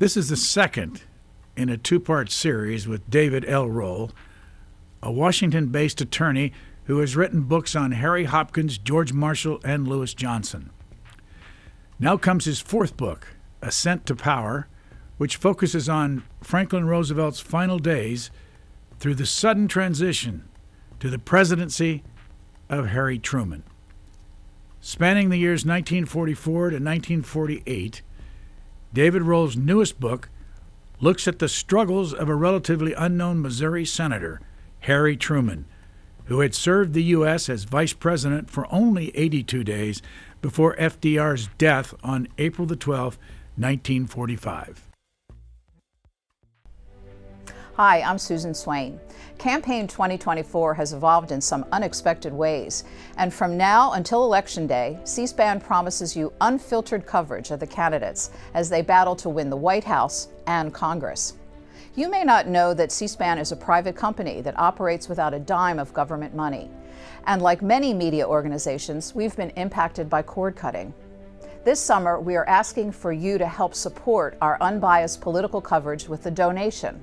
This is the second in a two-part series with David L. Roll, a Washington-based attorney who has written books on Harry Hopkins, George Marshall, and Lewis Johnson. Now comes his fourth book, Ascent to Power, which focuses on Franklin Roosevelt's final days through the sudden transition to the presidency of Harry Truman. Spanning the years 1944 to 1948, David Roll's newest book looks at the struggles of a relatively unknown Missouri senator, Harry Truman, who had served the U.S. as vice president for only 82 days before FDR's death on April the 12th, 1945. Hi, I'm Susan Swain. Campaign 2024 has evolved in some unexpected ways, and from now until Election Day, C-SPAN promises you unfiltered coverage of the candidates as they battle to win the White House and Congress. You may not know that C-SPAN is a private company that operates without a dime of government money. And like many media organizations, we've been impacted by cord cutting. This summer, we are asking for you to help support our unbiased political coverage with a donation.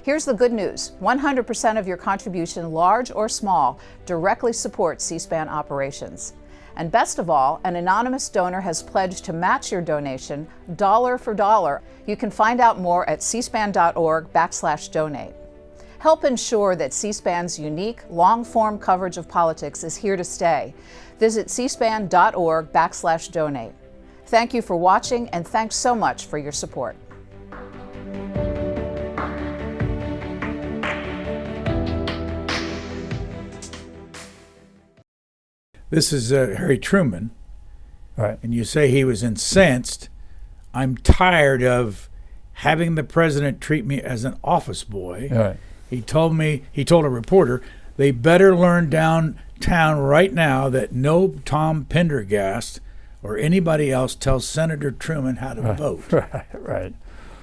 Here's the good news. 100% of your contribution, large or small, directly supports C-SPAN operations. And best of all, an anonymous donor has pledged to match your donation dollar for dollar. You can find out more at cspan.org/donate. Help ensure that C-SPAN's unique, long-form coverage of politics is here to stay. Visit cspan.org/donate. Thank you for watching, and thanks so much for your support. This is Harry Truman, Right. and you say he was incensed. I'm tired of having the president treat me as an office boy. Right. He told a reporter, they better learn downtown right now that no Tom Pendergast or anybody else tells Senator Truman how to vote. Right.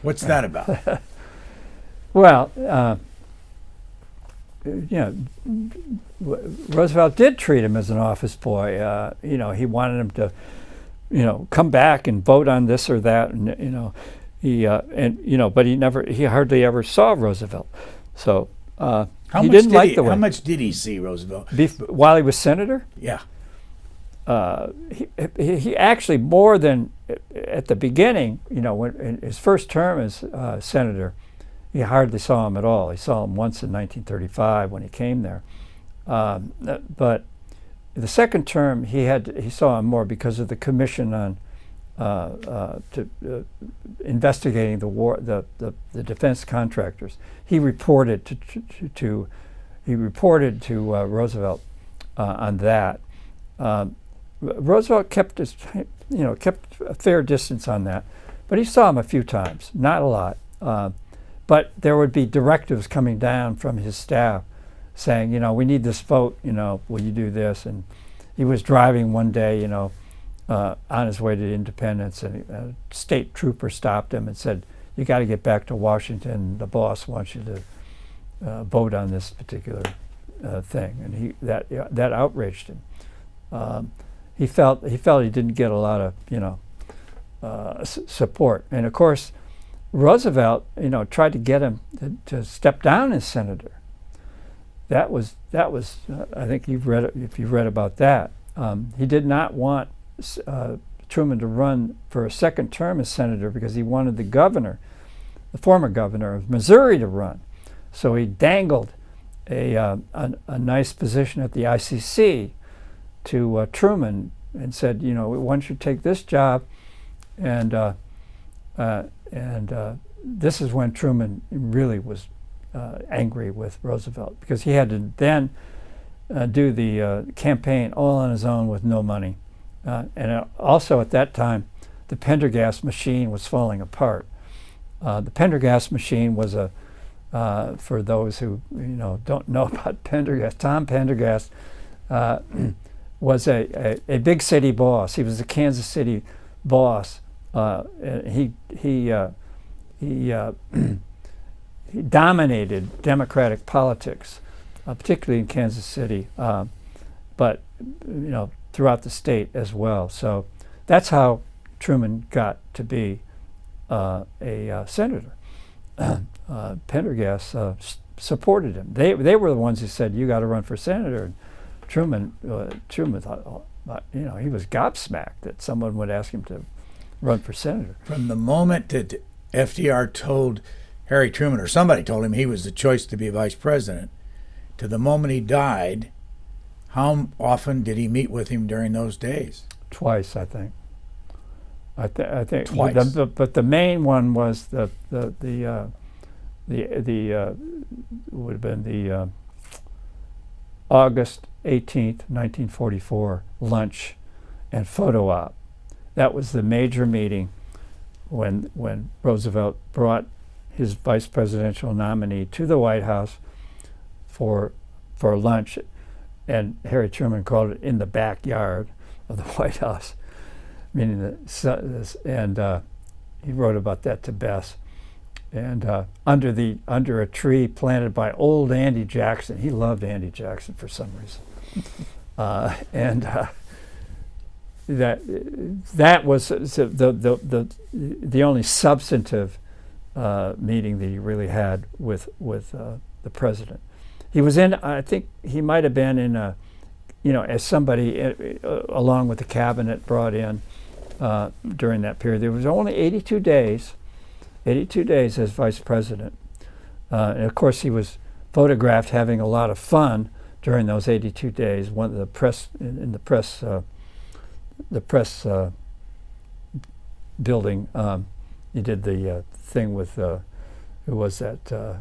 What's that about? Well, Roosevelt did treat him as an office boy. He wanted him to, come back and vote on this or that, and but he hardly ever saw Roosevelt. So he didn't like the way. How much did he see Roosevelt? While he was senator? Yeah. He actually, more than at the beginning, when in his first term as senator, he hardly saw him at all. He saw him once in 1935 when he came there. But the second term, he saw him more because of the commission on investigating the war, the defense contractors. He reported to Roosevelt on that. Roosevelt kept a fair distance on that, but he saw him a few times, not a lot. But there would be directives coming down from his staff saying, we need this vote, will you do this? And he was driving one day, on his way to Independence, and a state trooper stopped him and said, you got to get back to Washington. The boss wants you to vote on this particular thing. And that outraged him. He felt he didn't get a lot of, support. And of course, Roosevelt, tried to get him to step down as senator. That was. I think if you've read about that, he did not want Truman to run for a second term as senator because he wanted the former governor of Missouri, to run. So he dangled a nice position at the ICC to Truman and said, why don't you take this job, and this is when Truman really was angry with Roosevelt, because he had to then do the campaign all on his own with no money. And also at that time, the Pendergast machine was falling apart. The Pendergast machine was for those who don't know about Pendergast, Tom Pendergast was a big city boss. He was a Kansas City boss. He dominated Democratic politics, particularly in Kansas City, but throughout the state as well. So that's how Truman got to be a senator. Pendergast supported him. They were the ones who said, "You got to run for senator." And Truman thought, he was gobsmacked that someone would ask him to run for senator. From the moment that FDR told Harry Truman, or somebody told him he was the choice to be vice president, to the moment he died, how often did he meet with him during those days? Twice, I think. I think Twice. But the main one was the would have been the August 18th, 1944 lunch and photo op. That was the major meeting when Roosevelt brought his vice presidential nominee to the White House for lunch, and Harry Truman called it in the backyard of the White House, meaning and he wrote about that to Bess. And under a tree planted by old Andy Jackson. He loved Andy Jackson for some reason. That was the only substantive meeting that he really had with the president. He was in. I think he might have been in as somebody along with the cabinet brought in during that period. There was only 82 days. 82 days as vice president. And of course, he was photographed having a lot of fun during those 82 days. One of the press building, he did the thing with who was that?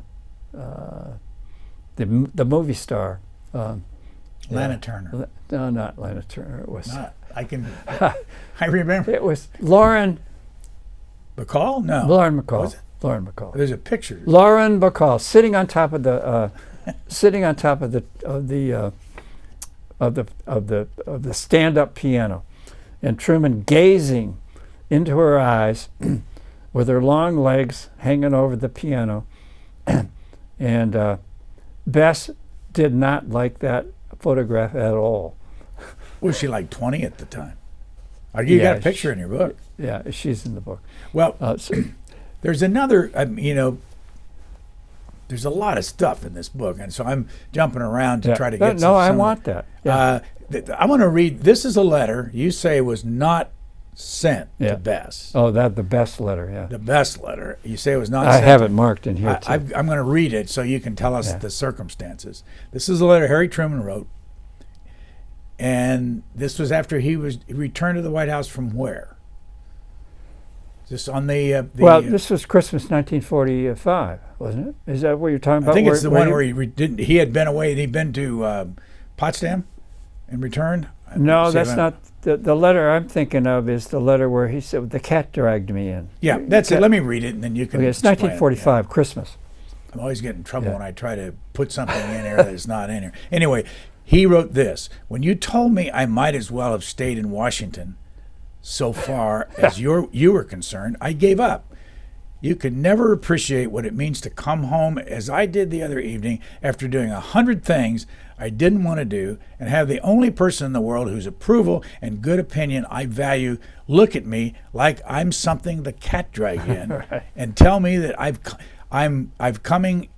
The movie star. Lana Turner. No, not Lana Turner. It was. I remember. It was Lauren. Bacall? No. Lauren Bacall. Was it? Lauren Bacall. There's a picture. Lauren Bacall sitting on top of the stand-up piano, and Truman gazing into her eyes with her long legs hanging over the piano, and Bess did not like that photograph at all. Was she like 20 at the time? You got a picture in your book. Yeah, she's in the book. Well, there's another, there's a lot of stuff in this book, and so I'm jumping around to try to get No, I want that. Yeah. I want to read, this is a letter you say was not sent to Bess. Oh, the Bess letter, yeah. The Bess letter. You say it was not I sent. have it marked in here, too. I'm going to read it so you can tell us the circumstances. This is a letter Harry Truman wrote, and this was after he returned to the White House from where? Just on this was Christmas 1945, wasn't it? Is that what you're talking about? I think it's the one where he had been away. He'd been to Potsdam and returned. No, that's not the letter I'm thinking of. Is the letter where he said the cat dragged me in. Yeah, that's it. Let me read it, and then you can. Okay, it's 1945, Christmas. I'm always getting in trouble when I try to put something in here that's not in here. Anyway, he wrote this: "When you told me I might as well have stayed in Washington, so far as you were concerned, I gave up. You could never appreciate what it means to come home as I did the other evening after doing 100 things I didn't want to do and have the only person in the world whose approval and good opinion I value look at me like I'm something the cat dragged in Right. and tell me that I'm coming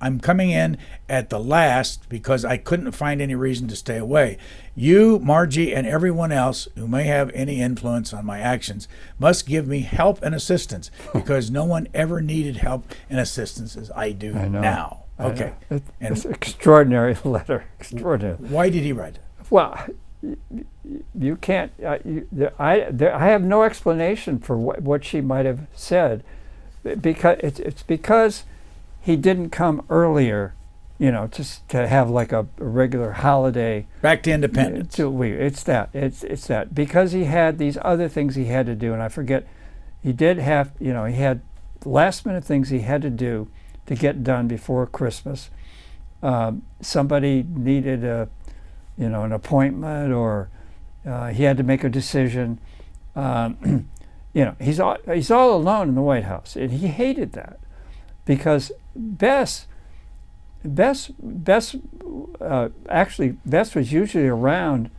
in at the last because I couldn't find any reason to stay away. You, Margie, and everyone else who may have any influence on my actions must give me help and assistance because no one ever needed help and assistance as I do now." Okay. It's an extraordinary letter. Extraordinary. Why did he write it? Well, you can't. I have no explanation for what she might have said, because it's because he didn't come earlier, just to have like a regular holiday. Back to independence. It's that because he had these other things he had to do, and I forget. He did have, he had last minute things he had to do to get done before Christmas. Somebody needed an appointment, or he had to make a decision. He's all alone in the White House, and he hated that because Bess was usually around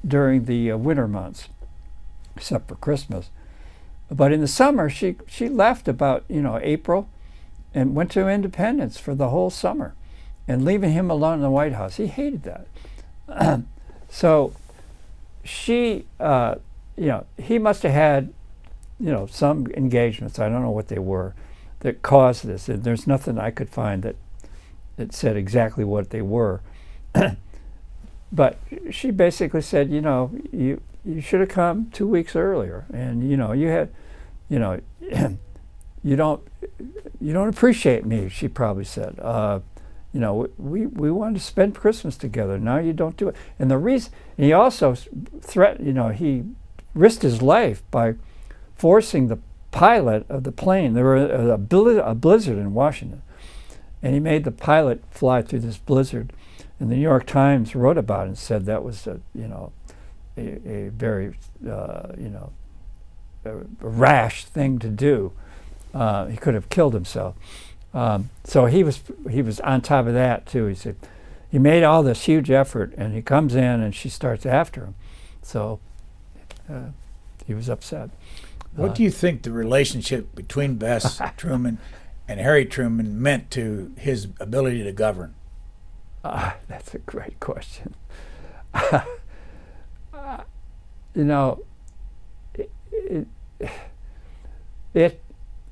during the winter months, except for Christmas. But in the summer, she left about April, and went to Independence for the whole summer, and leaving him alone in the White House. He hated that. So she, he must have had, some engagements. I don't know what they were that caused this. And there's nothing I could find that said exactly what they were. But she basically said, you should have come 2 weeks earlier, and you had, you don't appreciate me. She probably said, we wanted to spend Christmas together. Now you don't do it. And the reason he also threatened, he risked his life by forcing the pilot of the plane. There was a blizzard in Washington, and he made the pilot fly through this blizzard. And the New York Times wrote about it and said that was a very a rash thing to do. He could have killed himself. So he was on top of that too. He said he made all this huge effort, and he comes in and she starts after him. So he was upset. What do you think the relationship between Bess Truman and Harry Truman meant to his ability to govern? That's a great question.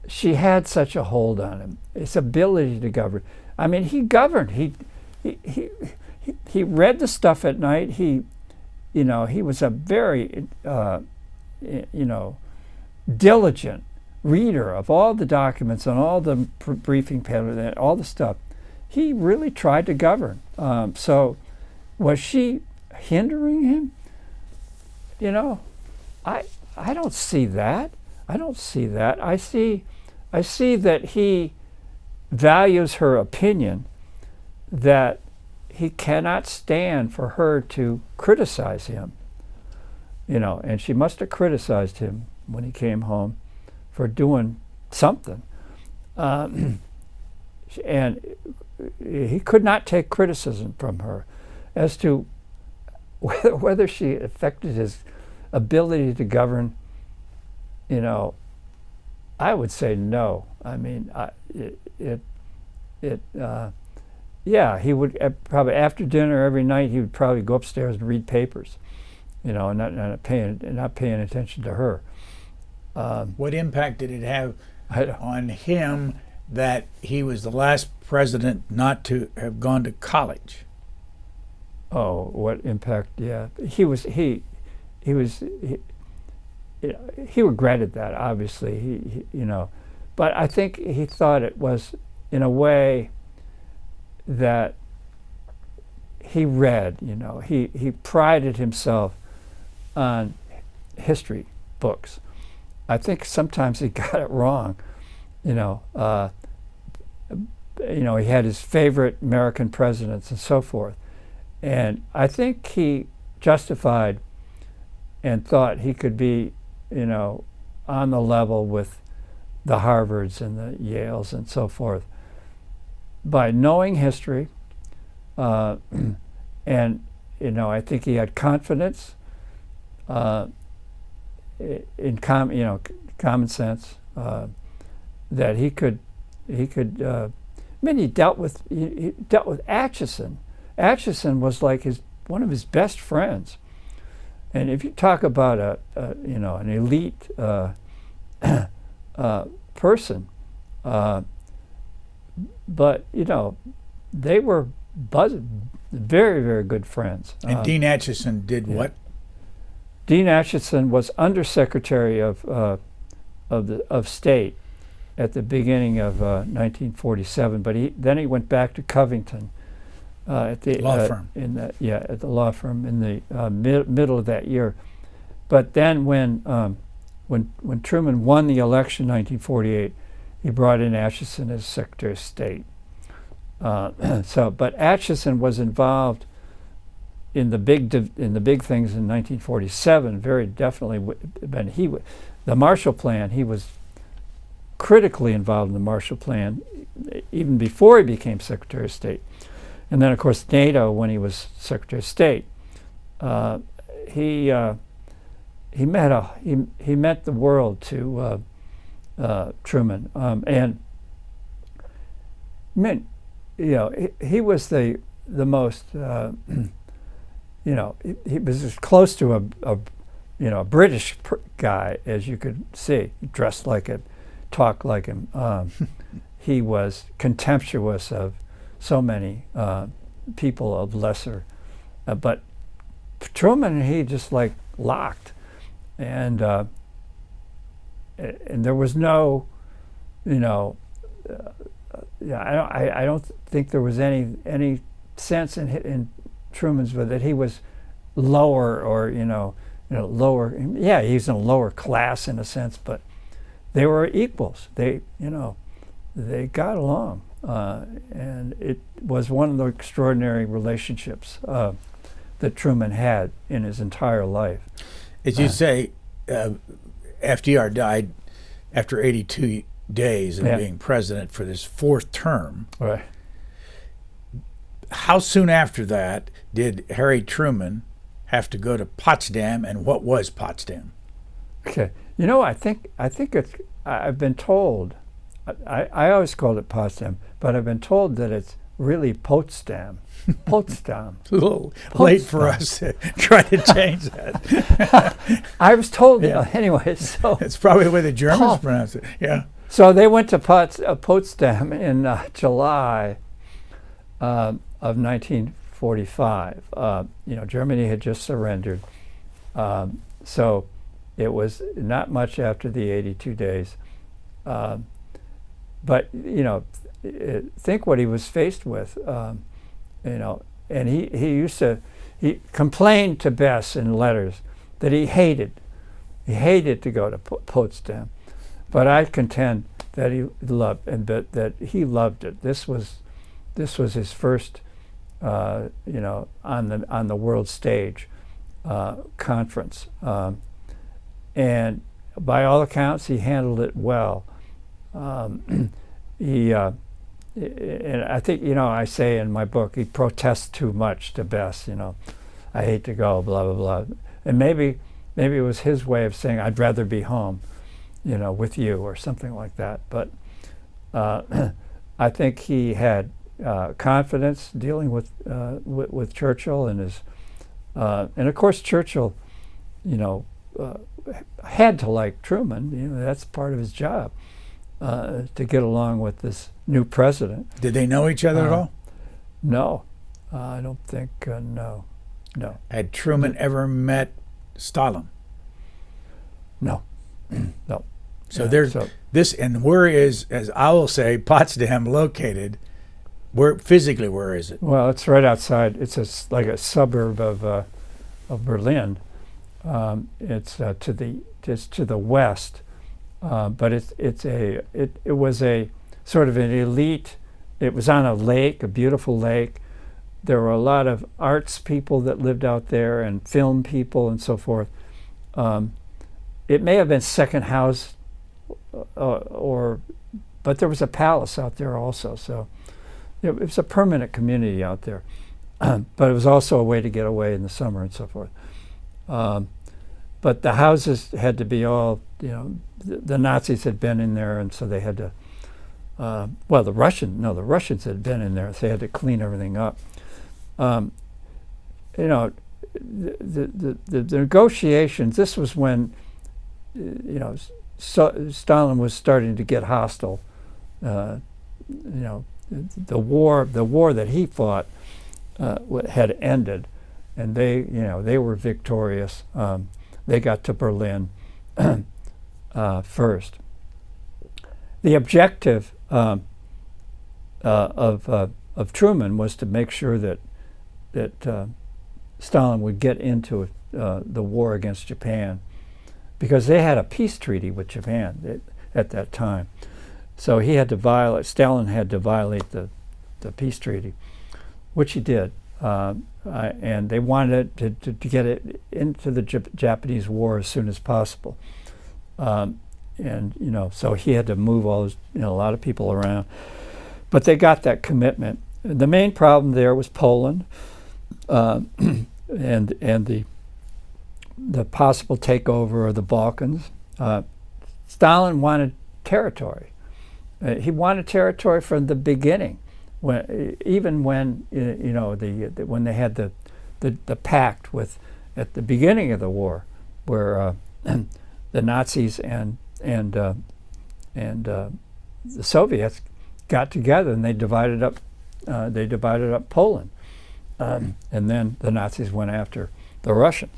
She had such a hold on him. His ability to govern. I mean, he governed. He read the stuff at night. He was a very diligent reader of all the documents and all the briefing patterns and all the stuff. He really tried to govern. So was she hindering him? I don't see that. I don't see that. I see that he values her opinion, that he cannot stand for her to criticize him. And she must have criticized him when he came home for doing something. And he could not take criticism from her as to whether she affected his ability to govern. I would say no. I mean, he would probably after dinner every night he would probably go upstairs and read papers, and not paying attention to her. What impact did it have on him that he was the last president not to have gone to college? Oh, what impact? Yeah, he regretted that, obviously. But I think he thought it was in a way that he read. He prided himself on history books. I think sometimes he got it wrong. He had his favorite American presidents and so forth, and I think he justified and thought he could be, on the level with the Harvards and the Yales and so forth by knowing history, and I think he had confidence in common sense that he could. He dealt with Atchison. Atchison was like one of his best friends. And if you talk about an elite person, but they were very, very good friends. And Dean Atchison did what? Dean Atchison was Undersecretary of State at the beginning of 1947, but then he went back to Covington. At the law firm. At the law firm in the middle of that year. But then when Truman won the election in 1948, he brought in Atchison as Secretary of State. But Atchison was involved in the big things in 1947, very definitely. The Marshall Plan, he was critically involved in the Marshall Plan even before he became Secretary of State. And then, of course, NATO, when he was Secretary of State, he he meant the world to Truman, and meant, he was the most, he was as close to a British guy as you could see. He dressed like him, talked like him. He was contemptuous of so many people of lesser, but Truman, he just like locked, and there was no, I don't think there was any sense in Truman's that he was lower or lower. Yeah, he's in a lower class in a sense, but they were equals. They got along, and it was one of the extraordinary relationships that Truman had in his entire life. As you say, FDR died after 82 days of being president for this fourth term. Right. How soon after that did Harry Truman have to go to Potsdam, and what was Potsdam? Okay. I think it's, I've been told, I always called it Potsdam, but I've been told that it's really Potsdam. Potsdam. It's a little late for us to try to change that. I was told, anyway, so. It's probably the way the Germans pronounce it, yeah. So they went to Potsdam in July of 1945. Germany had just surrendered. So it was not much after the 82 days. But, think what he was faced with, and he complained to Bess in letters that he hated to go to Potsdam. But I contend that he loved, and that he loved it. This was his first, on the world stage conference, and by all accounts, he handled it well. And I think, I say in my book, he protests too much to Bess. I hate to go, blah blah blah, and maybe it was his way of saying I'd rather be home, with you or something like that. But I think he had confidence dealing with Churchill and his, and of course Churchill, had to like Truman. That's part of his job, to get along with this new president. Did they know each other at all? No, I don't think. No. Had Truman ever met Stalin? No, no. So there's this, and where is, as I will say, Potsdam located? Where is it? Well, it's right outside. It's like a suburb of Berlin. It's to the west, but it was a sort of an elite. It was on a lake, a beautiful lake. There were a lot of arts people that lived out there, and film people, and so forth. It may have been second house, but there was a palace out there also. So it was a permanent community out there. But it was also a way to get away in the summer and so forth. But the houses had to be all, the Nazis had been in there, and so they had to. The Russians had been in there, so they had to clean everything up. The negotiations. This was when, Stalin was starting to get hostile. The war that he fought had ended, and they were victorious. They got to Berlin first. The objective of Truman was to make sure that Stalin would get into the war against Japan, because they had a peace treaty with Japan at that time. So Stalin had to violate the peace treaty, which he did. And they wanted to get it into the Japanese war as soon as possible. So he had to move all those, a lot of people around. But they got that commitment. The main problem there was Poland, and the the possible takeover of the Balkans. Stalin wanted territory. He wanted territory from the beginning. Even when when they had the pact at the beginning of the war, where the Nazis and the Soviets got together and they divided up Poland, and then the Nazis went after the Russians.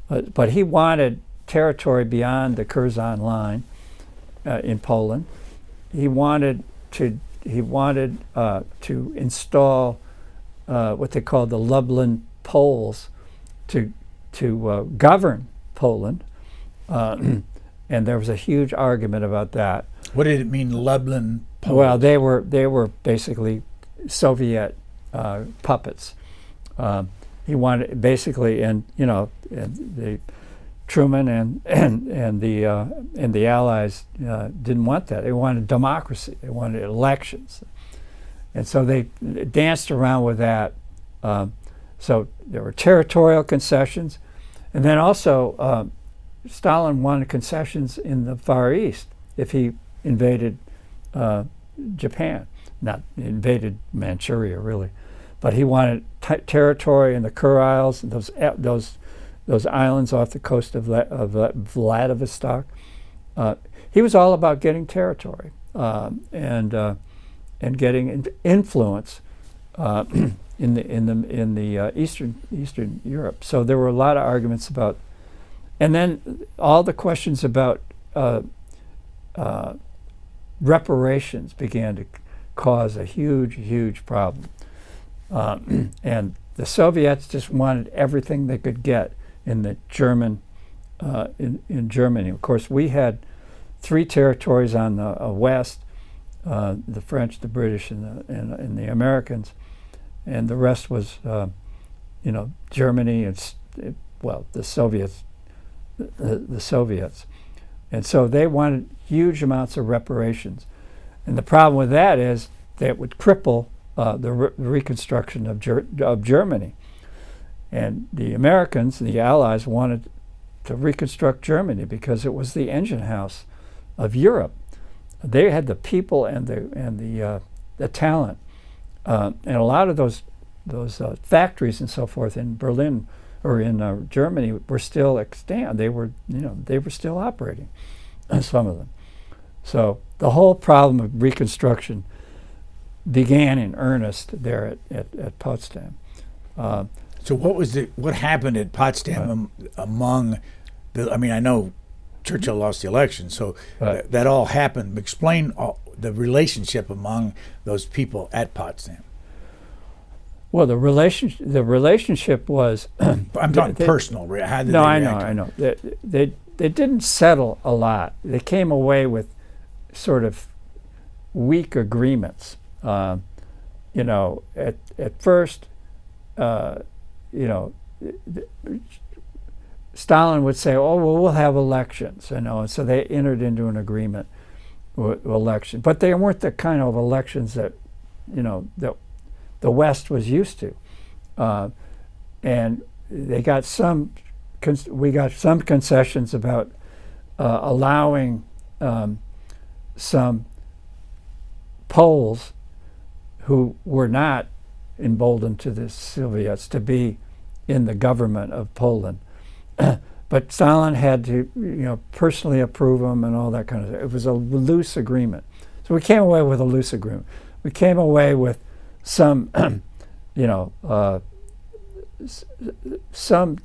But he wanted territory beyond the Curzon line in Poland. He wanted to install what they called the Lublin Poles to govern Poland, and there was a huge argument about that. What did it mean, Lublin Poles? Well, they were basically Soviet puppets. He wanted basically, and the Truman and the Allies didn't want that. They wanted democracy. They wanted elections, and so they danced around with that. So there were territorial concessions, and then also Stalin wanted concessions in the Far East if he invaded Japan, not invaded Manchuria really, but he wanted territory in the Kurils and those islands off the coast of Vladivostok. He was all about getting territory and getting influence in the Eastern Europe. So there were a lot of arguments about, and then all the questions about reparations began to cause a huge problem, and the Soviets just wanted everything they could get in the German in Germany. Of course, we had 3 territories on the west: the French, the British, and the Americans, and the rest was Germany and the Soviets. The Soviets, and so they wanted huge amounts of reparations, and the problem with that is that it would cripple the reconstruction of Germany. And the Americans, the Allies, wanted to reconstruct Germany because it was the engine house of Europe. They had the people and the talent, and a lot of those factories and so forth in Berlin or in Germany were still extant. They were still operating, some of them. So the whole problem of reconstruction began in earnest there at Potsdam. So what happened at Potsdam among the? I mean, I know Churchill lost the election, so that all happened. Explain the relationship among those people at Potsdam. Well, the relationship was. I'm talking personal. How did they react? I know. They didn't settle a lot. They came away with sort of weak agreements. At first, Stalin would say, "Oh, well, we'll have elections," and so they entered into an agreement with election. But they weren't the kind of elections that the West was used to, and they got we got some concessions about allowing some Poles who were not emboldened to the Soviets to be in the government of Poland. But Stalin had to personally approve them and all that kind of stuff. It was a loose agreement. So we came away with a loose agreement. We came away with some some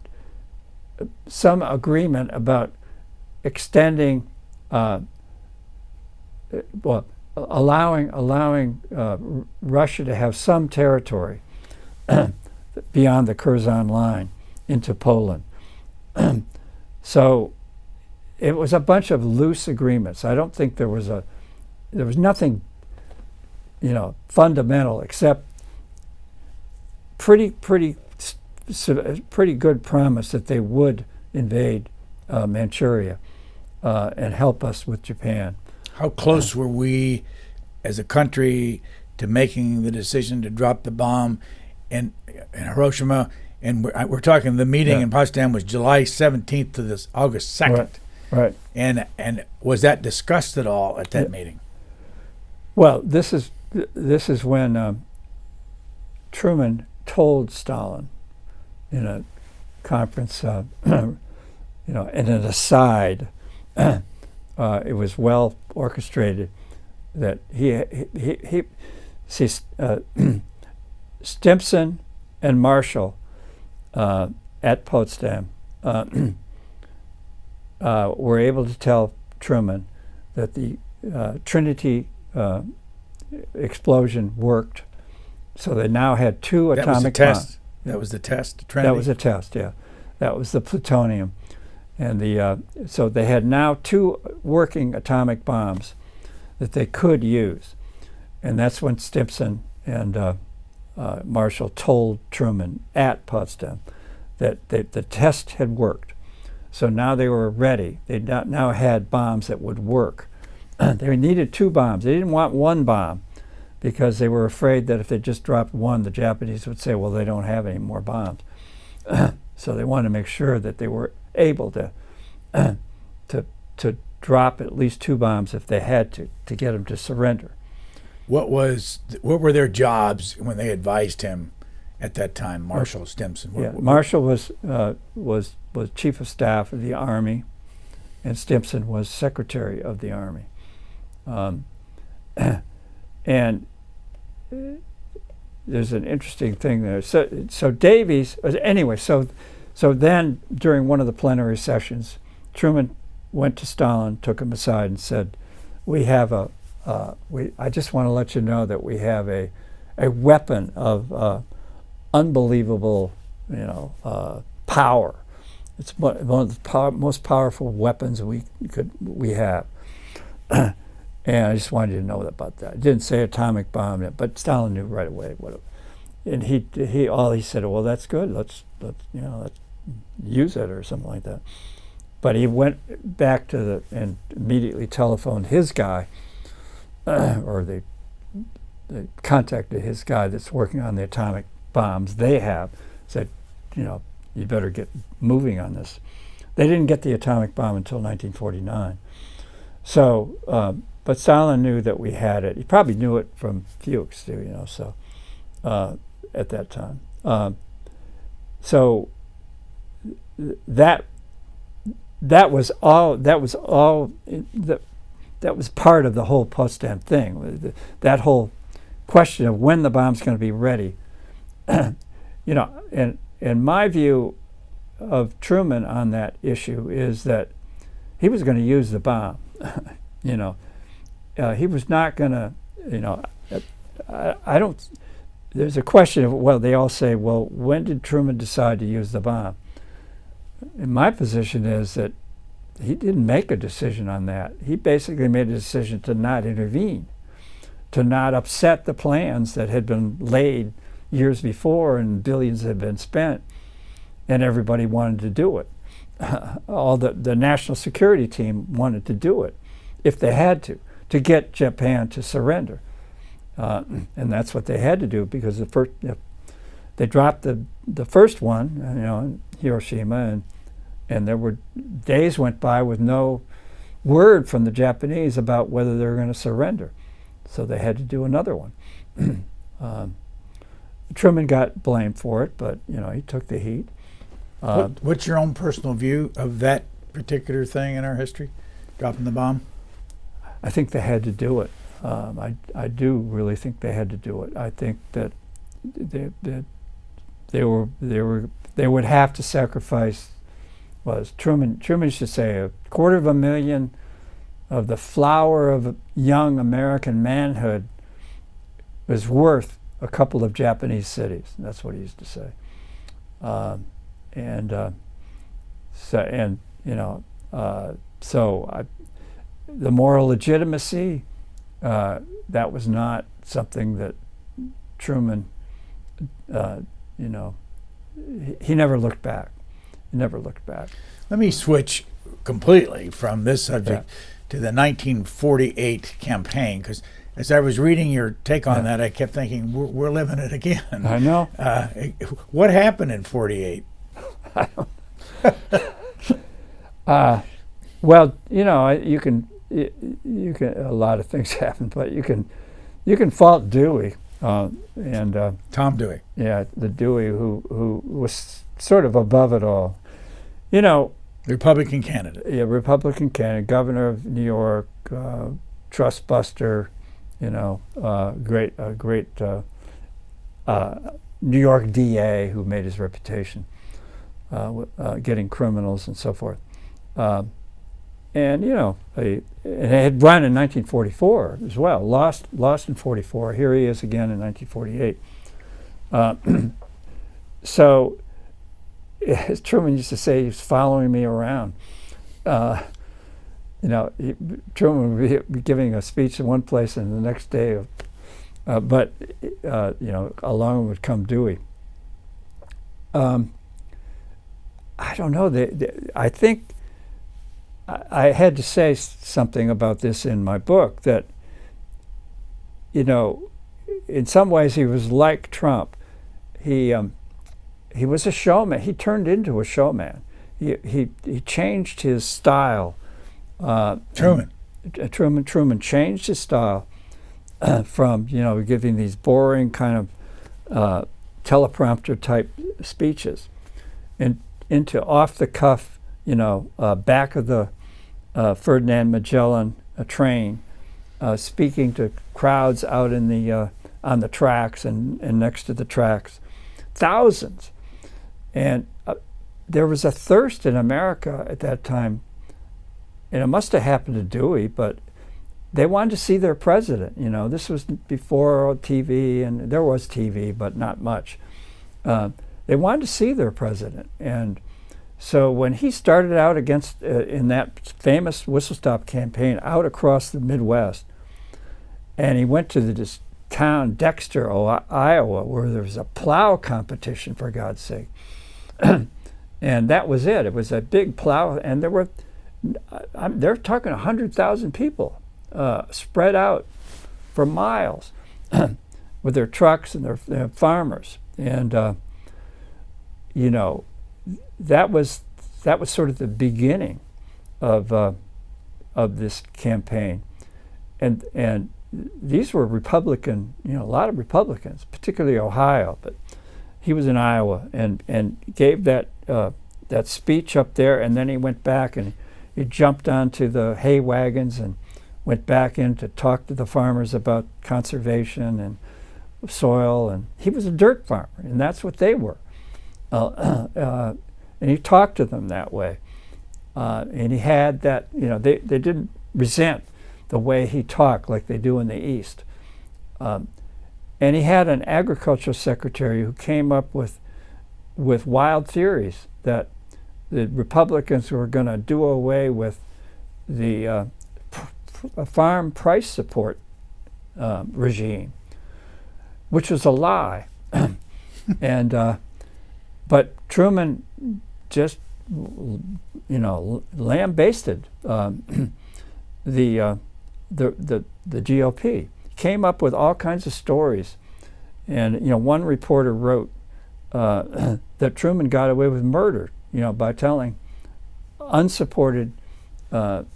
agreement about extending allowing Russia to have some territory beyond the Curzon line into Poland. So it was a bunch of loose agreements. I don't think there was nothing fundamental except pretty good promise that they would invade Manchuria and help us with Japan. How close were we as a country to making the decision to drop the bomb in Hiroshima And we're talking the meeting Yeah. in Potsdam was July 17th to this August 2nd. Right. And was that discussed at all at that meeting? Well, this is when Truman told Stalin in a conference, in an aside, it was well orchestrated that he Stimson and Marshall at Potsdam were able to tell Truman that the Trinity explosion worked. So they now had two atomic bombs. That was the test, Trinity? That was a test, yeah. That was the plutonium. And so they had now two working atomic bombs that they could use. And that's when Stimson and Marshall told Truman at Potsdam that the test had worked. So now they were ready. They now had bombs that would work. They needed two bombs. They didn't want one bomb because they were afraid that if they just dropped one, the Japanese would say, well, they don't have any more bombs. So they wanted to make sure that they were able to drop at least two bombs if they had to get them to surrender. What were their jobs when they advised him at that time, Marshall, Stimson? Marshall was chief of staff of the Army, and Stimson was secretary of the Army. And there's an interesting thing there. So Davies, anyway, so then during one of the plenary sessions, Truman went to Stalin, took him aside, and said, "We have I just want to let you know that we have a weapon of unbelievable, power. It's one of the most powerful weapons we have." And I just wanted you to know about that. It didn't say atomic bomb, but Stalin knew right away what it. And he said, well, that's good. Let's use it or something like that. But he went back and immediately telephoned his guy, or they contacted his guy that's working on the atomic bombs they have. Said, you better get moving on this. They didn't get the atomic bomb until 1949. So. But Stalin knew that we had it. He probably knew it from Fuchs, too, so at that time. So that was part of the whole Potsdam thing. That whole question of when the bomb's going to be ready. And my view of Truman on that issue is that he was going to use the bomb, he was not going to, I don't, there's a question of, well, they all say, well, when did Truman decide to use the bomb? And my position is that he didn't make a decision on that. He basically made a decision to not intervene, to not upset the plans that had been laid years before and billions had been spent, and everybody wanted to do it. All the national security team wanted to do it if they had to get Japan to surrender. And that's what they had to do because they dropped the first one, in Hiroshima, and there were days went by with no word from the Japanese about whether they were going to surrender. So they had to do another one. Truman got blamed for it, but he took the heat. What's your own personal view of that particular thing in our history, dropping the bomb? I think they had to do it. I do really think they had to do it. I think that they would have to sacrifice. Truman used to say 250,000 of the flower of young American manhood was worth a couple of Japanese cities. That's what he used to say. The moral legitimacy, that was not something that Truman, he never looked back. He never looked back. Let me switch completely from this subject to the 1948 campaign, because as I was reading your take on that, I kept thinking, we're living it again. I know. What happened in 48? Well, you can a lot of things happen, but you can fault Dewey and Tom Dewey. Yeah, the Dewey who was sort of above it all. Republican candidate. Yeah, Republican candidate, governor of New York, trust buster, great New York DA who made his reputation getting criminals and so forth. And it had run in 1944 as well. Lost in 44. Here he is again in 1948. So, as Truman used to say, he's following me around. Truman would be giving a speech in one place, and the next day, along would come Dewey. I don't know. I think I had to say something about this in my book, that, in some ways he was like Trump. He was a showman. He turned into a showman. He changed his style. Truman changed his style from giving these boring kind of teleprompter type speeches, and into off the cuff, back of the Ferdinand Magellan train, speaking to crowds out in the on the tracks and next to the tracks, thousands. And there was a thirst in America at that time, and it must have happened to Dewey, but they wanted to see their president. This was before TV, and there was TV, but not much. They wanted to see their president, and so when he started out against in that famous whistle-stop campaign out across the Midwest, and he went to this town, Dexter, Iowa, where there was a plow competition, for God's sake. And that was it. It was a big plow, and they're talking 100,000 people spread out for miles with their trucks and their farmers. And, that was sort of the beginning of this campaign, and these were Republican, a lot of Republicans, particularly Ohio, but he was in Iowa and gave that speech up there, and then he went back and he jumped onto the hay wagons and went back in to talk to the farmers about conservation and soil, and he was a dirt farmer, and that's what they were. And he talked to them that way, and he had that. They didn't resent the way he talked like they do in the East. And he had an agricultural secretary who came up with wild theories that the Republicans were going to do away with the farm price support regime, which was a lie. And but Truman just lambasted the GOP. Came up with all kinds of stories, and one reporter wrote that Truman got away with murder, by telling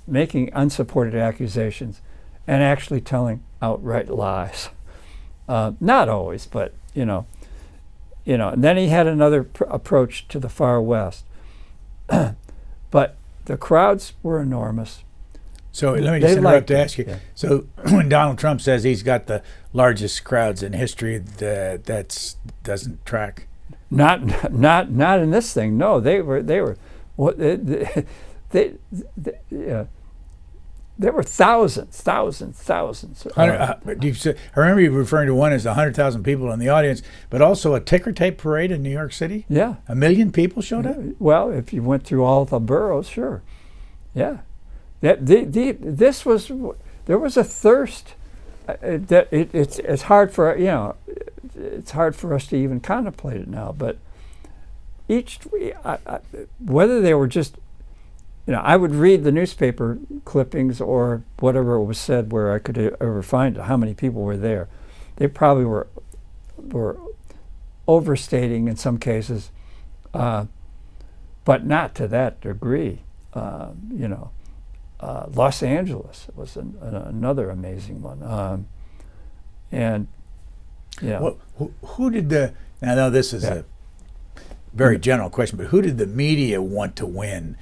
making unsupported accusations, and actually telling outright lies. Not always, but and then he had another approach to the far West. But the crowds were enormous. So let me just interrupt to ask you. Yeah. So when Donald Trump says he's got the largest crowds in history, that doesn't track. Not in this thing. No, there were thousands. I remember you referring to one as 100,000 people in the audience, but also a ticker tape parade in New York City. Yeah, 1 million people showed up. Well, if you went through all the boroughs, sure. Yeah. There was a thirst that it's hard for it's hard for us to even contemplate it now. But whether they were just I would read the newspaper clippings or whatever was said where I could ever find how many people were there. They probably were overstating in some cases, but not to that degree. Los Angeles was another amazing one, and who did the? Now, I know this is a very general question, but who did the media want to win?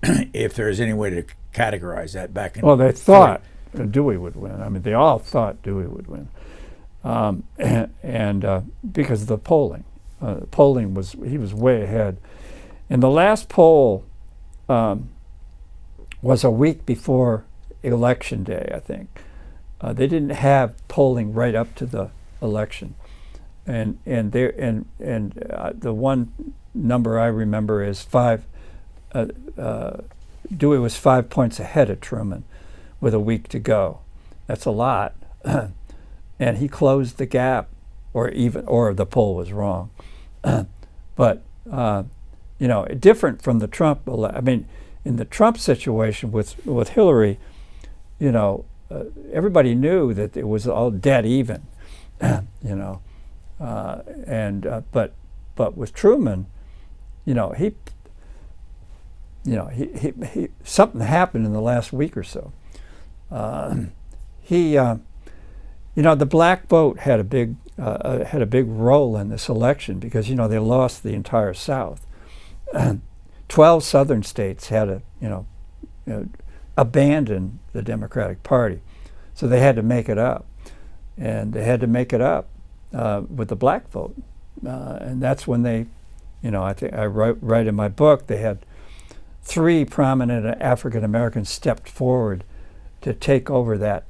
If there's any way to categorize that back in. Well, they thought Dewey would win. I mean, they all thought Dewey would win, and because of the polling. He was way ahead. And the last poll was a week before Election Day, I think. They didn't have polling right up to the election, and the one number I remember is Dewey was 5 points ahead of Truman with a week to go. That's a lot. And he closed the gap, or the poll was wrong. But different from the Trump. I mean, in the Trump situation with Hillary, everybody knew that it was all dead even. But with Truman, he something happened in the last week or so. The black vote had a big role in this election because they lost the entire South. 12 southern states had abandoned the Democratic Party, so they had to make it up, and they had to make it up with the black vote, and that's when they, I think I write in my book, they had 3 prominent African Americans stepped forward to take over that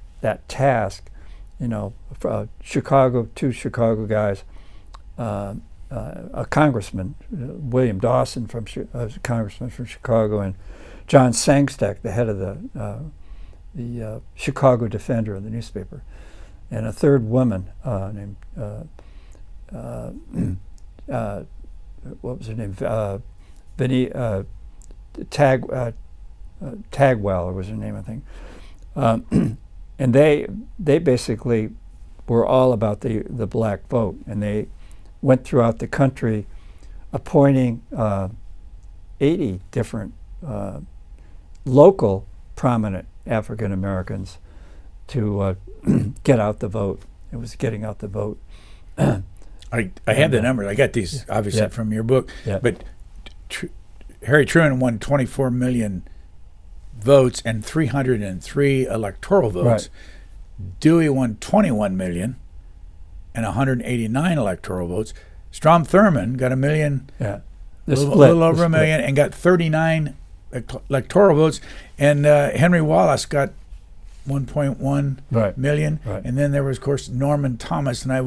task. Chicago, 2 Chicago guys, a congressman, William Dawson, congressman from Chicago, and John Sangsteck, the head of the Chicago Defender of the newspaper, and a third woman named what was her name? Tagwell was her name, I think. And they basically were all about the black vote, and they went throughout the country appointing 80 different local prominent African Americans to get out the vote. It was getting out the vote. I have the numbers. I got these obviously from your book. Yeah. But Harry Truman won 24 million votes and 303 electoral votes. Right. Dewey won 21 million and 189 electoral votes. Strom Thurmond got a million, a little over a million, and got 39 electoral votes. And Henry Wallace got 1.1 million. Right. And then there was, of course, Norman Thomas. And I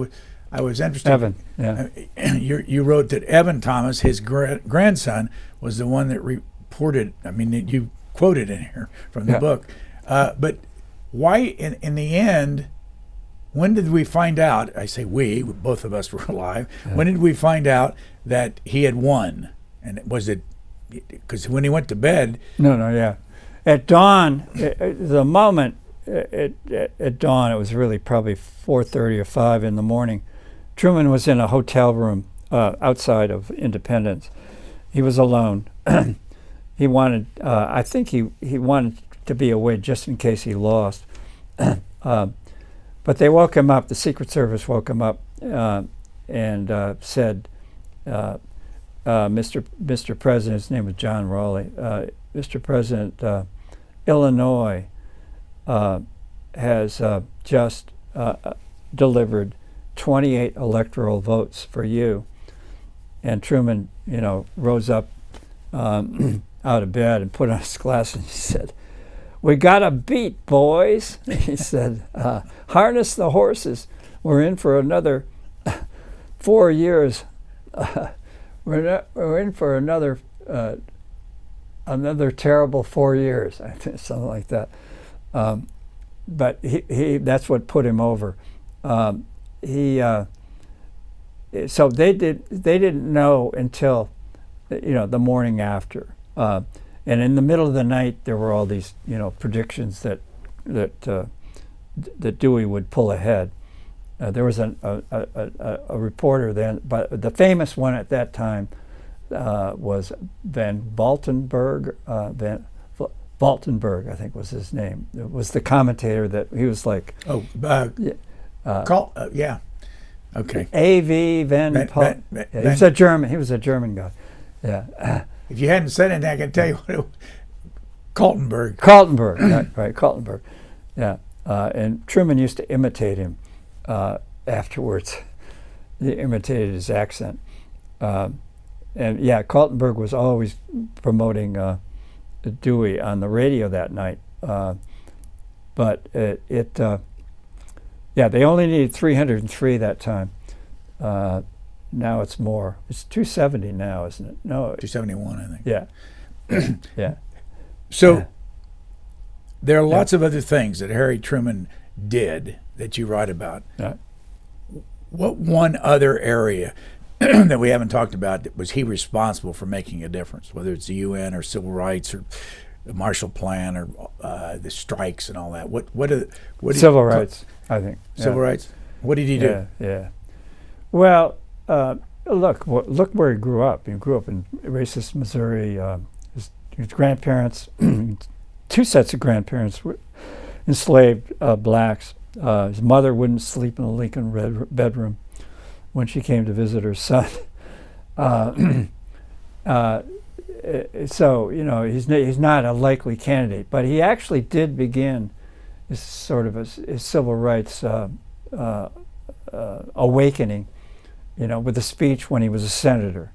was interested. Evan, yeah. You wrote that Evan Thomas, his grandson, was the one that reported. I mean, you quoted in here from the book. But why, in the end, when did we find out? I say we, both of us were alive. Yeah. When did we find out that he had won? And was it because when he went to bed? No. At dawn, the moment at dawn, it was really probably 4:30 or 5 in the morning. Truman was in a hotel room outside of Independence. He was alone. He wanted, I think he wanted to be away just in case he lost. But they woke him up, the Secret Service woke him up and said, Mr. President, his name was John Raleigh, Mr. President, Illinois has just delivered 28 electoral votes for you. And Truman, rose up out of bed and put on his glasses and he said, "We got a beat, boys." He said, "Harness the horses. We're in for another 4 years. We're in for another terrible 4 years." I think something like that. But he that's what put him over. So they didn't know until the morning after. And in the middle of the night, there were all these, predictions that Dewey would pull ahead. There was a reporter then, but the famous one at that time was Van Valkenburg. Valkenburg, I think was his name. It was the commentator that he was like. Yeah. Okay. A.V. Van. He was a German. He was a German guy. Yeah. If you hadn't said anything, I could tell you what it was. Kaltenberg. Right, Kaltenberg. Yeah. And Truman used to imitate him afterwards. He imitated his accent. And yeah, Kaltenberg was always promoting Dewey on the radio that night. But they only needed 303 that time. Now it's more. It's 270 now, isn't it? No, 271, I think. Yeah. Yeah. So there are lots of other things that Harry Truman did that you write about. Yeah. What one other area that we haven't talked about was he responsible for making a difference, whether it's the UN or civil rights or the Marshall Plan or the strikes and all that? What civil rights, I think. Civil rights? What did he do? Yeah. Well, look where he grew up. He grew up in racist Missouri. His grandparents, two sets of grandparents, were enslaved blacks. His mother wouldn't sleep in the Lincoln bedroom when she came to visit her son. So he's not a likely candidate, but he actually did begin his civil rights awakening, with a speech when he was a senator.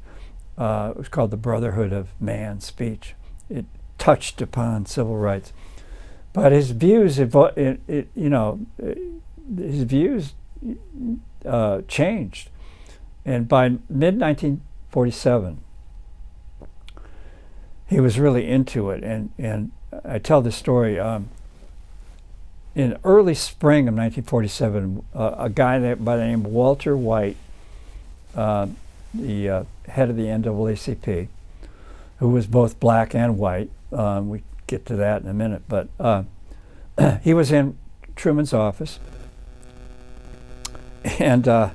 It was called the Brotherhood of Man speech. It touched upon civil rights, but his views, changed, and by mid-1947, he was really into it. And I tell this story. In early spring of 1947, a guy by the name of Walter White, the head of the NAACP, who was both black and white, we get to that in a minute, but he was in Truman's office, and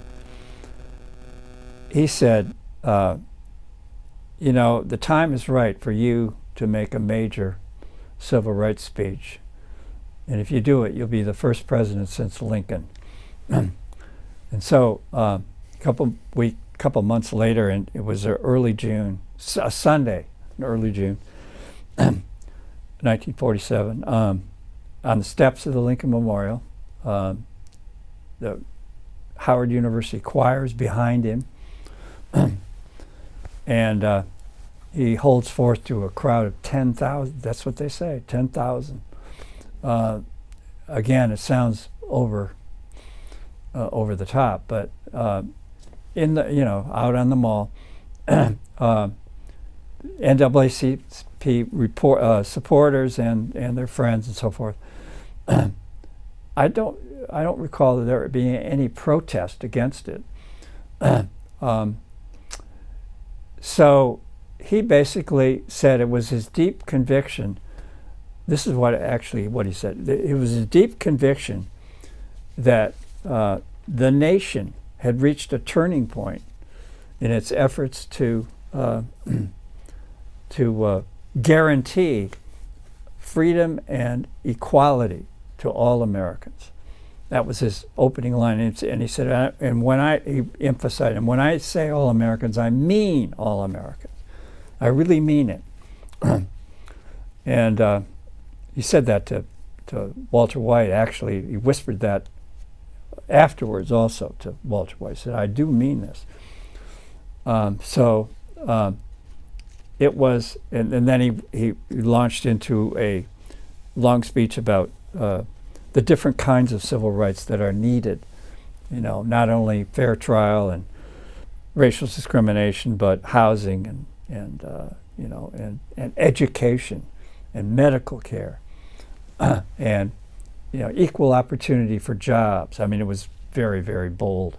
he said, the time is right for you to make a major civil rights speech. And if you do it, you'll be the first president since Lincoln. And so a couple months later, and it was early June, a Sunday in early June, 1947, on the steps of the Lincoln Memorial, the Howard University choirs behind him, and he holds forth to a crowd of 10,000. That's what they say, 10,000. Again, it sounds over the top, but in the out on the mall, NAACP supporters and their friends and so forth. I don't recall there being any protest against it. So he basically said it was his deep conviction. This is what he said. It was his deep conviction that the nation had reached a turning point in its efforts to guarantee freedom and equality to all Americans. That was his opening line, and he said, he emphasized, and when I say all Americans, I mean all Americans. I really mean it. And he said that to Walter White. Actually, he whispered that afterwards also to Walter White. He said, I do mean this. It was, and then he launched into a long speech about the different kinds of civil rights that are needed. Not only fair trial and racial discrimination, but housing and education and medical care, and equal opportunity for jobs. I mean, it was very, very bold,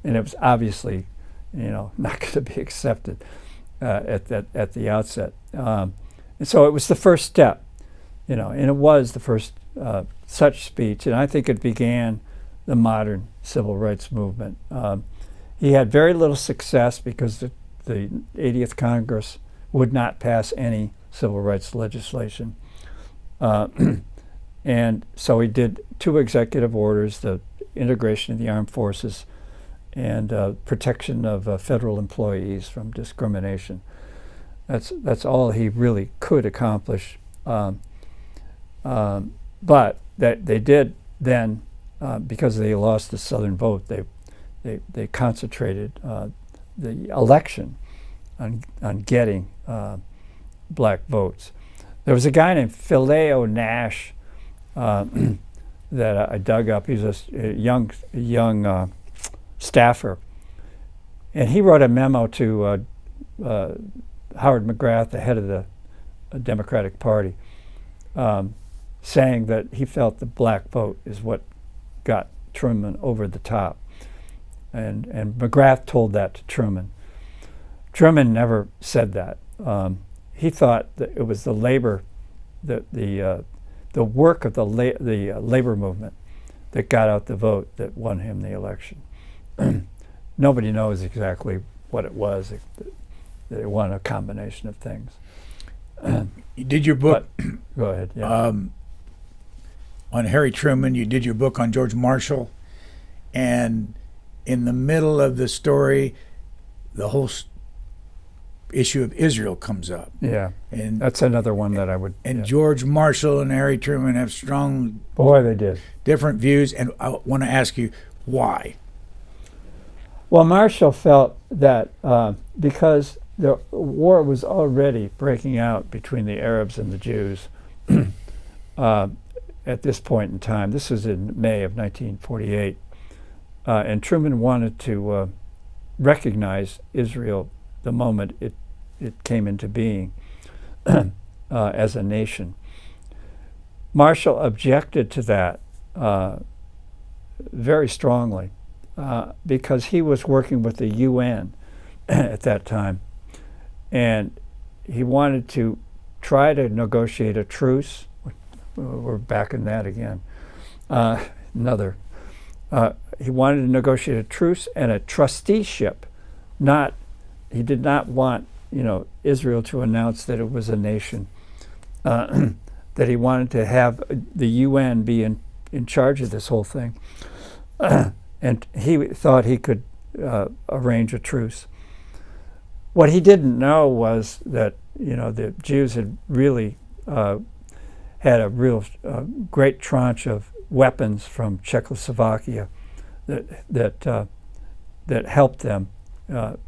and it was obviously not going to be accepted at the outset. And so it was the first step, and it was the first such speech, and I think it began the modern civil rights movement. He had very little success because the 80th Congress would not pass any civil rights legislation. And so he did 2 executive orders, the integration of the armed forces and protection of federal employees from discrimination. That's all he really could accomplish. But that they did then, because they lost the Southern vote, they concentrated the election on getting black votes. There was a guy named Phileo Nash that I dug up. He's a young staffer, and he wrote a memo to Howard McGrath, the head of the Democratic Party, saying that he felt the black vote is what got Truman over the top. And McGrath told that to Truman. Truman never said that. He thought that it was the labor, the work of the labor movement that got out the vote that won him the election. Nobody knows exactly what it was. It won a combination of things. You did your book. Go ahead. Yeah. On Harry Truman. You did your book on George Marshall, and in the middle of the story, the whole issue of Israel comes up. Yeah, and that's another one that I would. And George Marshall and Harry Truman have strong, they did different views, and I want to ask you why. Well, Marshall felt that because the war was already breaking out between the Arabs and the Jews at this point in time. This was in May of 1948, and Truman wanted to recognize Israel the moment it came into being as a nation. Marshall objected to that very strongly because he was working with the UN at that time, and he wanted to try to negotiate a truce. We're back in that again. He wanted to negotiate a truce and a trusteeship. He did not want, Israel to announce that it was a nation. That he wanted to have the UN be in charge of this whole thing, and he thought he could arrange a truce. What he didn't know was that the Jews had really had a real great tranche of weapons from Czechoslovakia that helped them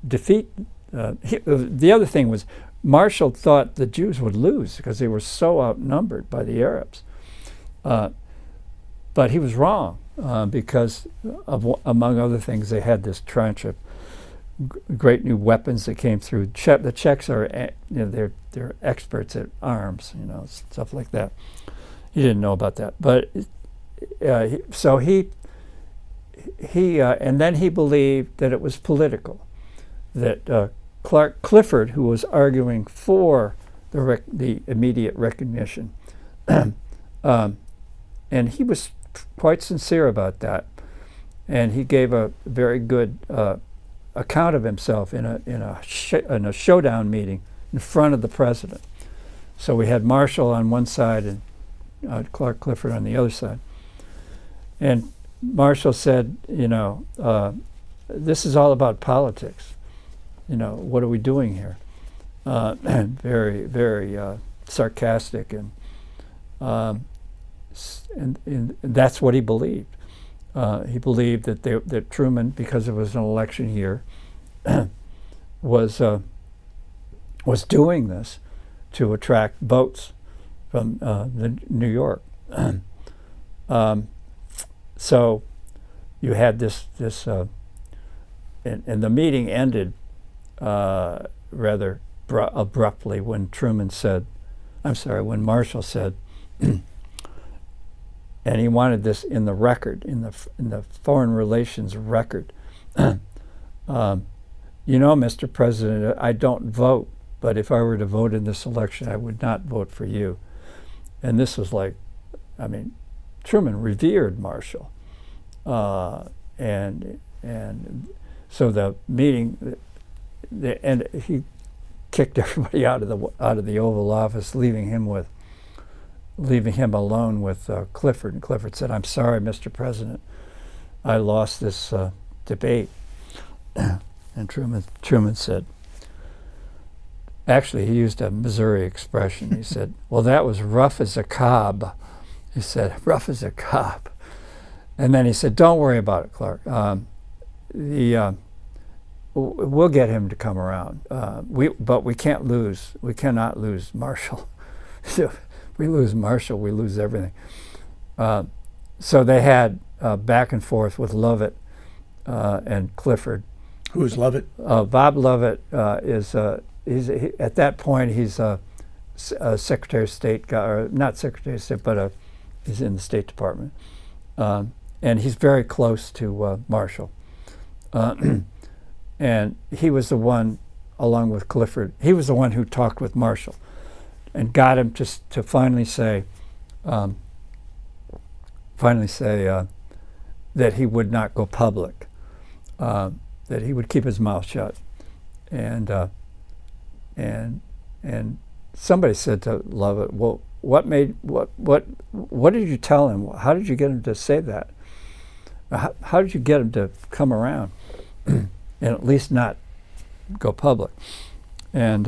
defeat. The other thing was Marshall thought the Jews would lose because they were so outnumbered by the Arabs, but he was wrong because among other things they had this tranche of great new weapons that came through. The Czechs are they're experts at arms, stuff like that. He didn't know about that, but so he and then he believed that it was political, that Clifford, who was arguing for the immediate recognition, and he was quite sincere about that, and he gave a very good account of himself in a showdown meeting in front of the president. So we had Marshall on one side and Clark Clifford on the other side, and Marshall said, this is all about politics. What are we doing here? And very, very sarcastic, and that's what he believed. He believed that Truman, because it was an election year, was doing this to attract votes from New York. So you had this, and the meeting ended rather abruptly when when Marshall said, and he wanted this in the record, in the foreign relations record. Mr. President, I don't vote but if I were to vote in this election, I would not vote for you. And this was like, I mean, Truman revered Marshall, and so the meeting, and he kicked everybody out of the Oval Office, leaving him alone with Clifford. And Clifford said, "I'm sorry, Mr. President, I lost this debate." And Truman said, actually, he used a Missouri expression. He said, "Well, that was rough as a cob." He said, "Rough as a cob." And then he said, "Don't worry about it, Clark. We'll get him to come around. But we can't lose. We cannot lose Marshall. If we lose Marshall, we lose everything." So they had back and forth with Lovett and Clifford. Who is Lovett? Bob Lovett is at that point he's a Secretary of State guy, or not Secretary of State, but he's in the State Department, and he's very close to Marshall. And he was the one, along with Clifford, he was the one who talked with Marshall and got him to finally say that he would not go public, that he would keep his mouth shut. And somebody said to Lovett, "Well, what did you tell him? How did you get him to say that? How did you get him to come around and at least not go public?" And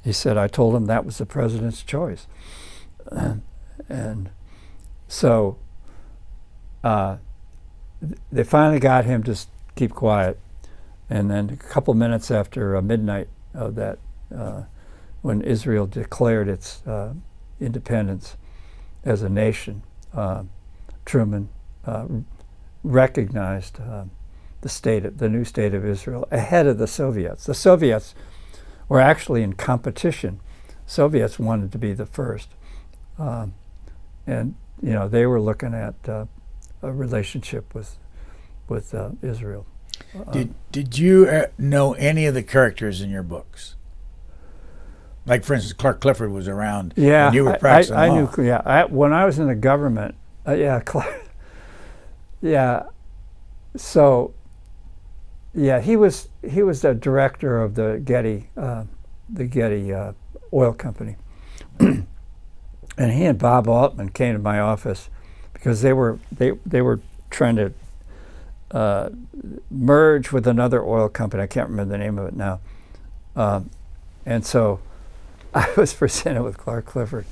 he said, "I told him that was the president's choice." And so they finally got him to keep quiet. And then a couple minutes after midnight of that, when Israel declared its independence as a nation, Truman recognized the new state of Israel ahead of the Soviets. The Soviets were actually in competition. Soviets wanted to be the first, and they were looking at a relationship with Israel. Did you know any of the characters in your books? Like, for instance, Clark Clifford was around when you were practicing law. I knew. Yeah, when I was in the government. So, he was the director of the Getty oil company, and he and Bob Altman came to my office because they were trying to merge with another oil company. I can't remember the name of it now. And so I was presented with Clark Clifford,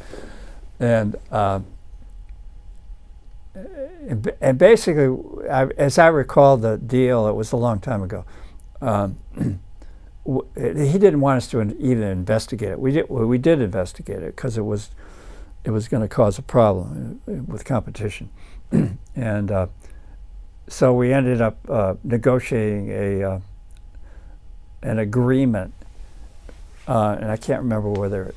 and basically, as I recall the deal, it was a long time ago. He didn't want us to even investigate it. We did investigate it because it was going to cause a problem with competition, and so we ended up negotiating an agreement, and I can't remember whether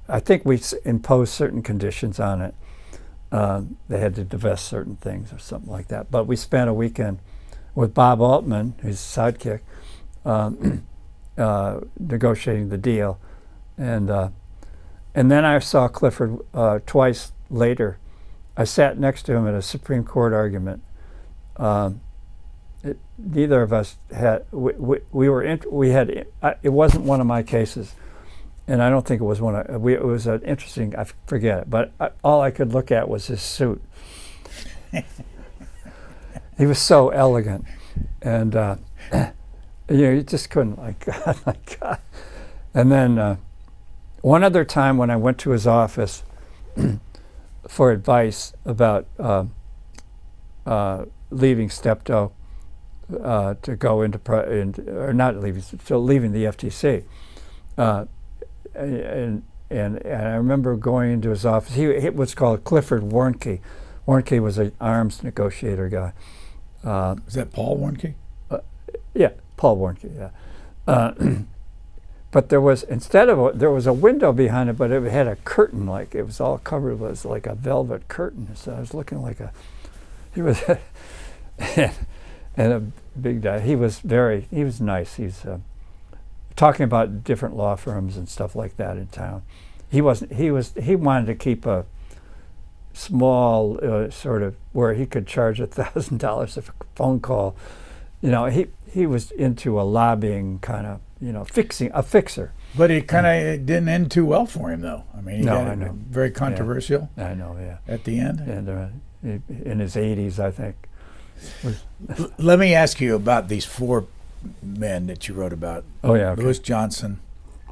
I think we imposed certain conditions on it. They had to divest certain things or something like that. But we spent a weekend with Bob Altman, his sidekick, negotiating the deal, and then I saw Clifford twice later. I sat next to him at a Supreme Court argument. Neither of us had. It wasn't one of my cases, and I don't think it was one of. It was an interesting. I forget it, but all I could look at was his suit. He was so elegant, and you just couldn't. My God. And then one other time when I went to his office for advice about leaving Steptoe to go into or not leaving, so leaving the FTC, and I remember going into his office. He what's called Clifford Warnke. Warnke was an arms negotiator guy. Is that Paul Warnke? Yeah, Paul Warnke. Yeah. But there was there was a window behind it, but it had a curtain, like it was all covered with like a velvet curtain. So I was looking like he was, and a big guy. He was nice. talking about different law firms and stuff like that in town. He wanted to keep a small sort of where he could charge $1,000 a phone call. He was into a lobbying kind of, a fixer. But it kind of didn't end too well for him, though. I mean, he got I know. very controversial. Yeah. I know, yeah. At the end. And in his 80s, I think. Let me ask you about these four men that you wrote about. Oh, yeah. Okay. Lewis Johnson,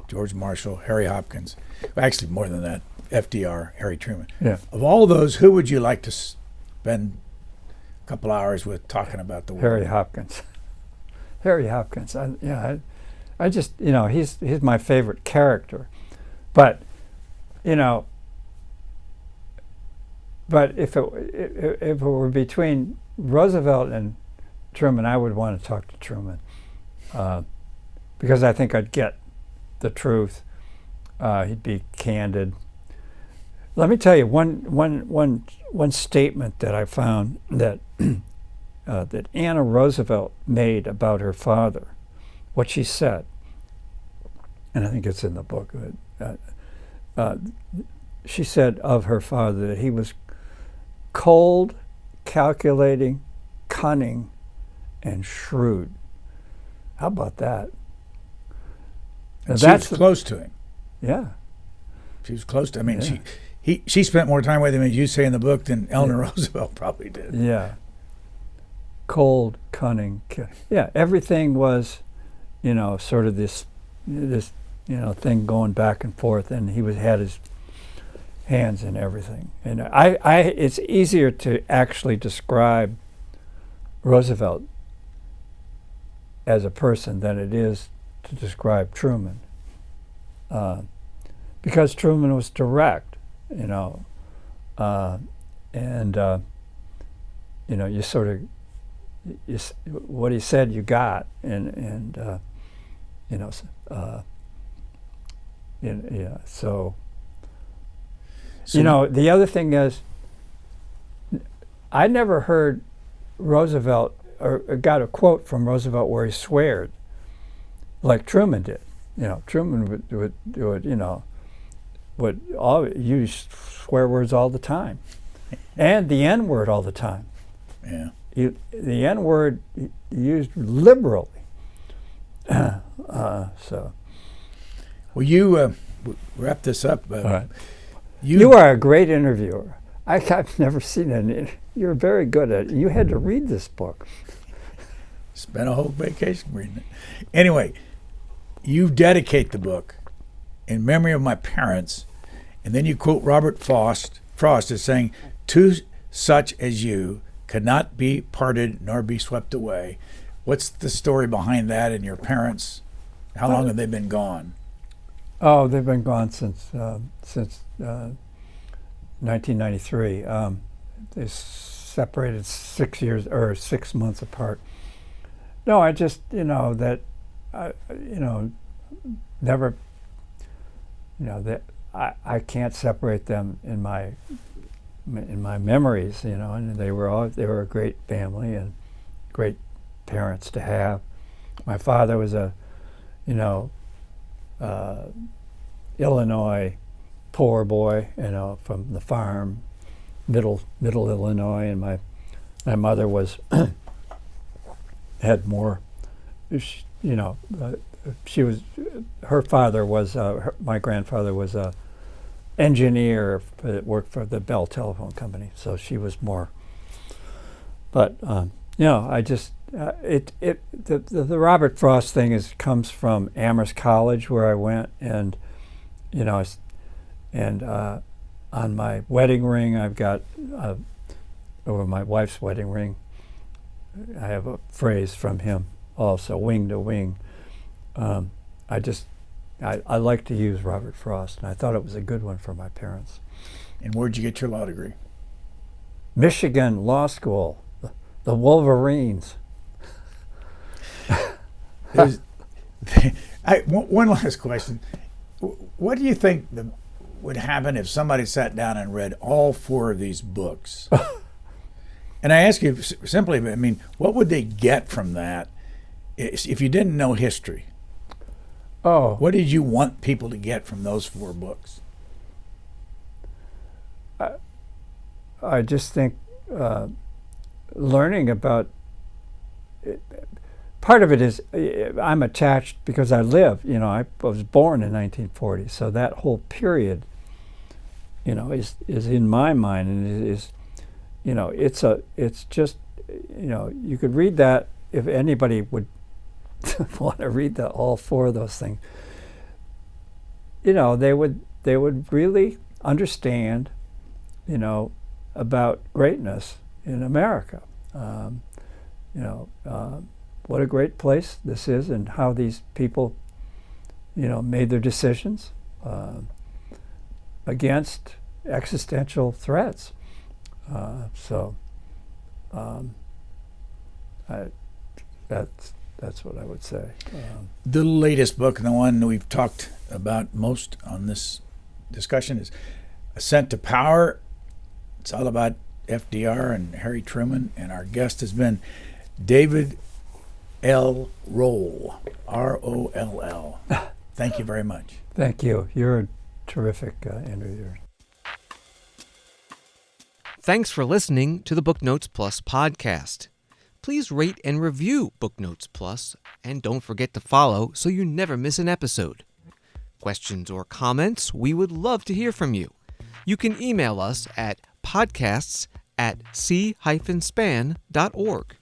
George Marshall, Harry Hopkins. Well, actually, more than that. FDR, Harry Truman. Yeah. Of all those, who would you like to spend a couple hours with talking about the war? Harry Hopkins. Harry Hopkins. I just, he's my favorite character. But, but if it were between Roosevelt and Truman, I would want to talk to Truman. Because I think I'd get the truth. He'd be candid. Let me tell you one statement that I found that that Anna Roosevelt made about her father, what she said, and I think it's in the book. She said of her father that he was cold, calculating, cunning, and shrewd. How about that? And she was close to him. Yeah. She was close to him. I mean, Yeah. she spent more time with him, as you say in the book, than Eleanor Roosevelt probably did. Yeah. Cold, cunning. Yeah, everything was, sort of this thing going back and forth, and he had his hands in everything. And it's easier to actually describe Roosevelt as a person than it is to describe Truman, because Truman was direct, and you sort of what he said you got, and so the other thing is, I never heard Roosevelt or got a quote from Roosevelt where he sweared like Truman did. Truman would use swear words all the time, and the N word all the time. Yeah. The N word used liberally. So. Well, you wrap this up. All right. You are a great interviewer. I've never seen it. You're very good at it. You had to read this book. Spent a whole vacation reading it. Anyway, you dedicate the book in memory of my parents, and then you quote Robert Frost as saying, "Two such as you could not be parted nor be swept away." What's the story behind that and your parents? How long have they been gone? Oh, they've been gone since 1993. They separated 6 years or 6 months apart. No, I just never that I can't separate them in my memories, and they were a great family and great parents to have. My father was a Illinois poor boy, from the farm, middle Illinois, and my mother was had more, she was, her father was, my grandfather was a engineer that worked for the Bell Telephone Company, so she was more, but I just, the Robert Frost thing comes from Amherst College, where I went, and on my wedding ring I've got, over my wife's wedding ring, I have a phrase from him also, wing to wing. I like to use Robert Frost, and I thought it was a good one for my parents. And where'd you get your law degree? Michigan Law School, the Wolverines. One last question. What do you think would happen if somebody sat down and read all four of these books? And I ask you simply, I mean, what would they get from that if you didn't know history? Oh, What did you want people to get from those 4 books? I just think learning about part of it is I'm attached because I live. I was born in 1940, so that whole period, is in my mind, and it is, it's just, you could read that if anybody would want to read all 4 of those things. They would really understand, about greatness in America. What a great place this is, and how these people, made their decisions against existential threats. That's what I would say. The latest book, and the one we've talked about most on this discussion, is Ascent to Power. It's all about FDR and Harry Truman, and our guest has been David L. Roll, R-O-L-L. Thank you very much. Thank you. You're a terrific interviewer. Thanks for listening to the Booknotes Plus podcast. Please rate and review Booknotes Plus, and don't forget to follow so you never miss an episode. Questions or comments, we would love to hear from you. You can email us at podcasts@c-span.org.